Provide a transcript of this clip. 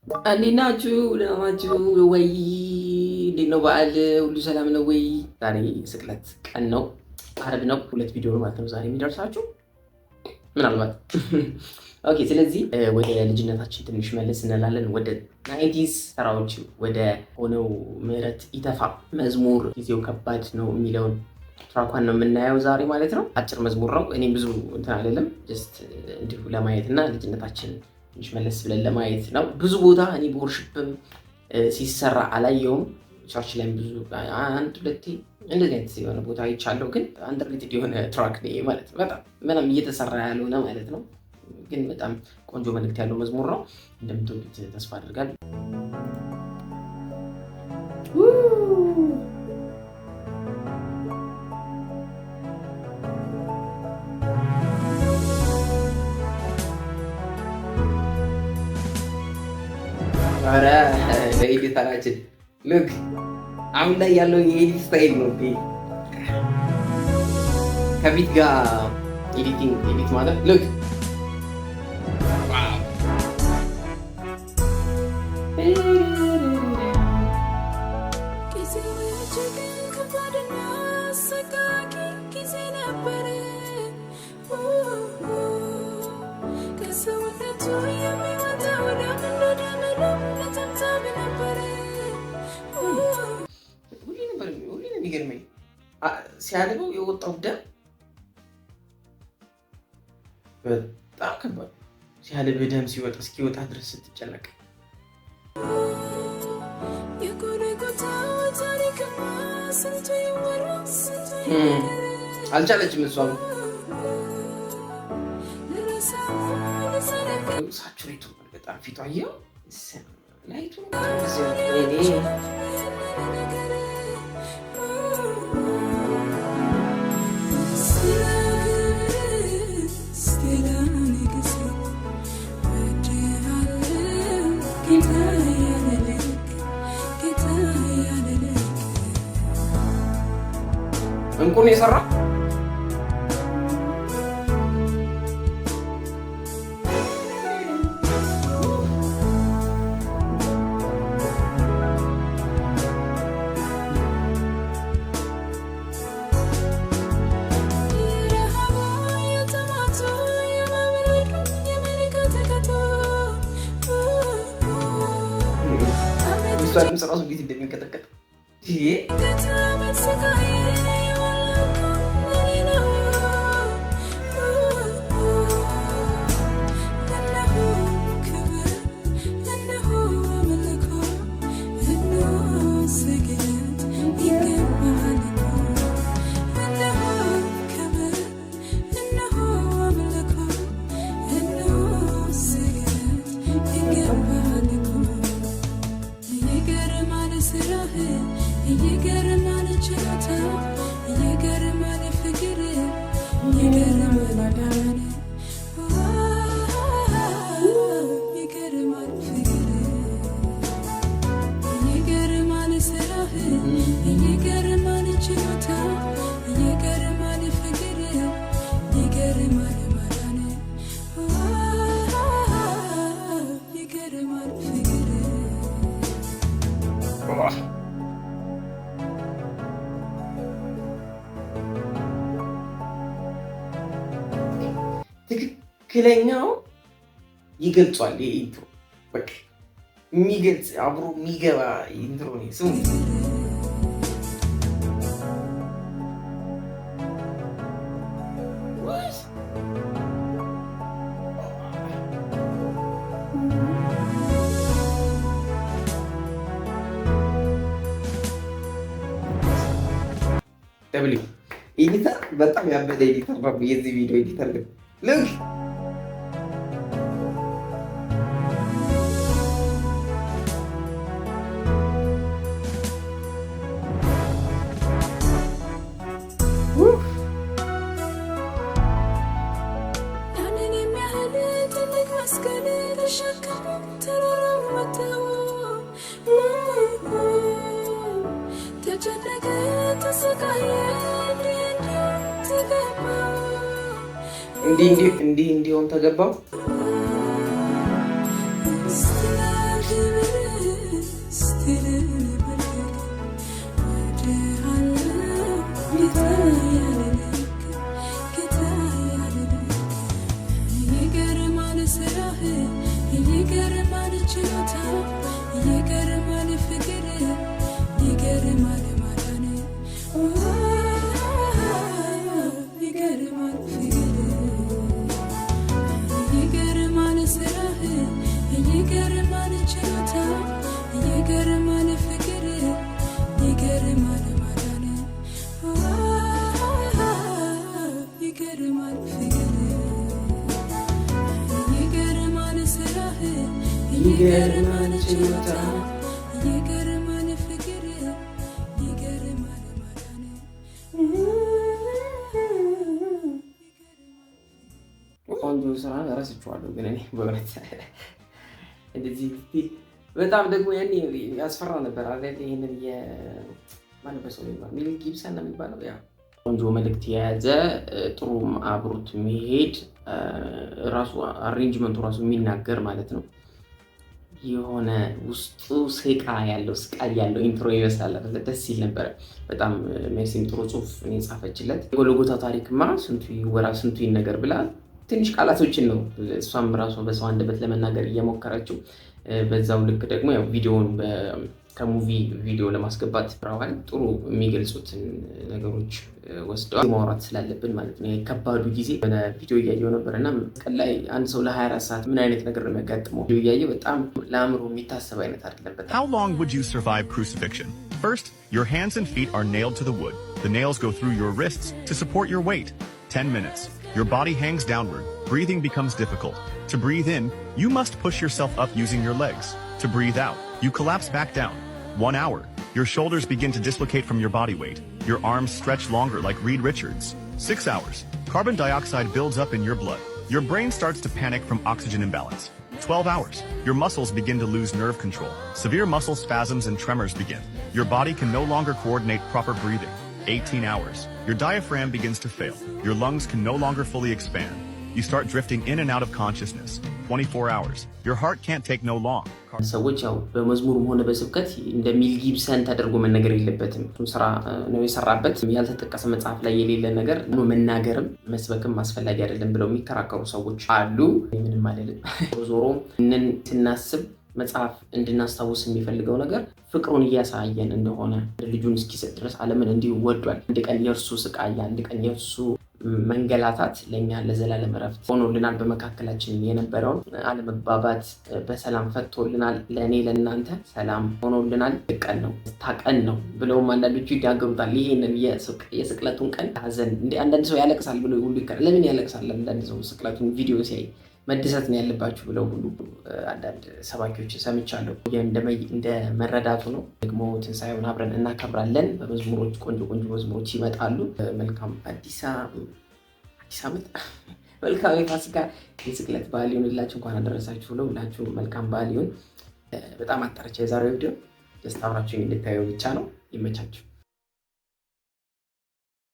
እንዴት ናችሁ? ደህና ናችሁ ወይ? እንዴት ነው በዓል? ሁሉ ሰላም ነው ወይ? ዛሬ ስቅለት ቀን ነው፣ ዓርብ ነው። 2 ቪዲዮ ማለት ነው ዛሬ የሚደርሳችሁ ምናልባት። ኦኬ፣ ስለዚህ ወደ ልጅነታችን ትንሽ መለስ እንላለን። ወደ ናይንቲስ ስራዎች ወደ ሆነው ምህረት ኢተፋ መዝሙር ጊዜው ከባድ ነው የሚለውን ትራኳን ነው የምናየው ዛሬ ማለት ነው። አጭር መዝሙር ነው። እኔም ብዙ እንትን አይደለም፣ ጀስት እንዲሁ ለማየት እና ልጅነታችን ትንሽ መለስ ብለን ለማየት ነው። ብዙ ቦታ እኔ በወርሽፕም ሲሰራ አላየውም። ቸርች ላይም ብዙ 1-2 እንደዚህ አይነት የሆነ ቦታ አይቻለሁ፣ ግን አንደርሌትድ የሆነ ትራክ ነው ማለት ነው። በጣም ምንም እየተሰራ ያልሆነ ማለት ነው፣ ግን በጣም ቆንጆ መልእክት ያለው መዝሙር ነው። እንደምትወዱት ተስፋ አድርጋለሁ። ኧረ ለኤዲተራችን ልክ አሁን ላይ ያለው የኤዲት ስታይል ነው። ከቢት ጋር ኤዲት ማለት ልክ የሚገርመኝ ሲያልበው የወጣው ደም በጣም ከባድ። ሲያልብ ደም እስኪወጣ ድረስ ስትጨነቅ አልቻለችም። እሷም ሳቹሬቱ በጣም ፊቷ አየው ላይቱ እንቁን የሰራ ድምፅ ራሱ እንዴት እንደሚንቀጠቀጥ ትክክለኛው ይገልጿል። ኢንትሮ በቃ የሚገልጽ አብሮ የሚገባ ኢንትሮ ነው። ስሙ ደብሊው ኤዲተር በጣም ያበደ ኤዲተር ነው። የዚህ ቪዲዮ ኤዲተር ልክ እንዲህ እንዲሆን ተገባው። ችሎታ ይገርማል ፍቅር ይገርማል ማዳን ይገርማል ፍቅር ይገርማል ስራህ ይገርማል ችሎታ ይገርማል ፍቅር ይገርማል ማዳን ቆንጆ ስራ ረስቼዋለሁ ግን እኔ በእውነት እንደዚህ በጣም ደግሞ ያኔ ያስፈራ ነበር አይደል? ይሄንን የማን በሰው ይባል ሚል ጊብሰን ነው የሚባለው። ያ ቆንጆ መልእክት የያዘ ጥሩ አብሮት የሚሄድ ራሱ አሬንጅመንቱ ራሱ የሚናገር ማለት ነው። የሆነ ውስጡ ስቃይ ያለው ኢንትሮ ይመስላል አይደል? ደስ ይል ነበረ በጣም ሜርሲም ጥሩ ጽሁፍ የጻፈችለት። የጎልጎታ ታሪክማ ስንቱ ይወራ ስንቱ ይነገር ብላ ትንሽ ቃላቶችን ነው እሷም ራሷ በሰው አንደበት ለመናገር እየሞከረችው። በዛው ልክ ደግሞ ያው ቪዲዮውን ከሙቪ ቪዲዮ ለማስገባት ብራዋል ጥሩ የሚገልጹትን ነገሮች ወስደዋል። ማውራት ስላለብን ማለት ነው። የከባዱ ጊዜ ቪዲዮ እያየው ነበር እና ቀን ላይ አንድ ሰው ለ24 ሰዓት ምን አይነት ነገር ነው የሚያጋጥመው? ቪዲዮ እያየው በጣም ለአእምሮ የሚታሰብ አይነት አይደለም። How long would you survive crucifixion? First, your hands and feet are nailed to the wood. The nails go through your wrists to support your weight. 10 minutes. Your body hangs downward. Breathing becomes difficult. To breathe in, you must push yourself up using your legs. To breathe out, you collapse back down. 1 hour. Your shoulders begin to dislocate from your body weight. Your arms stretch longer like Reed Richards. 6 hours. Carbon dioxide builds up in your blood. Your brain starts to panic from oxygen imbalance. 12 hours. Your muscles begin to lose nerve control. Severe muscle spasms and tremors begin. Your body can no longer coordinate proper breathing. 18 hours. Your diaphragm begins to fail. Your lungs can no longer fully expand. You start drifting in and out of consciousness. 24 hours. Your heart can't take no long. ሰዎች ያው በመዝሙሩም ሆነ በስብከት እንደ ሚል ጊብሰን ተደርጎ መነገር የለበትም። ስራ ነው የሰራበት። ያልተጠቀሰ መጽሐፍ ላይ የሌለ ነገር ነው መናገርም መስበክም አስፈላጊ አይደለም ብለው የሚከራከሩ ሰዎች አሉ። ምንም አይደለም። ዞሮ እነን ስናስብ መጽሐፍ እንድናስታውስ የሚፈልገው ነገር ፍቅሩን እያሳየን እንደሆነ ልጁን እስኪሰጥ ድረስ ዓለምን እንዲሁ ወዷል። አንድ ቀን የእርሱ ስቃይ፣ አንድ ቀን የእርሱ መንገላታት ለእኛ ለዘላለም እረፍት ሆኖልናል። በመካከላችን የነበረውን አለመግባባት በሰላም ፈቶልናል። ለእኔ ለእናንተ ሰላም ሆኖልናል። ቀን ነው ታቀን ነው ብለውም አንዳንዶቹ ይናገሩታል። ይሄንን የስቅለቱን ቀን ሀዘን አንዳንድ ሰው ያለቅሳል ብሎ ሁሉ ይከራል። ለምን ያለቅሳል? አንዳንድ ሰው ስቅለቱን ቪዲዮ ሲያይ መደሰት ነው ያለባችሁ ብለው ሁሉ አንዳንድ ሰባኪዎች ሰምቻለሁ። እንደ መረዳቱ ነው። ደግሞ ትንሣኤውን አብረን እናከብራለን። በመዝሙሮች ቆንጆ መዝሙሮች ይመጣሉ። መልካም አዲስ ዓመት፣ መልካም የፋሲካ የስቅለት በዓል ይሁንላችሁ። እንኳን አደረሳችሁ ብለው ሁላችሁ መልካም በዓል ይሁን። በጣም አጣርቼ የዛሬው ቪዲዮ ደስታ አብራችሁ እንድታዩ ብቻ ነው። ይመቻችሁ።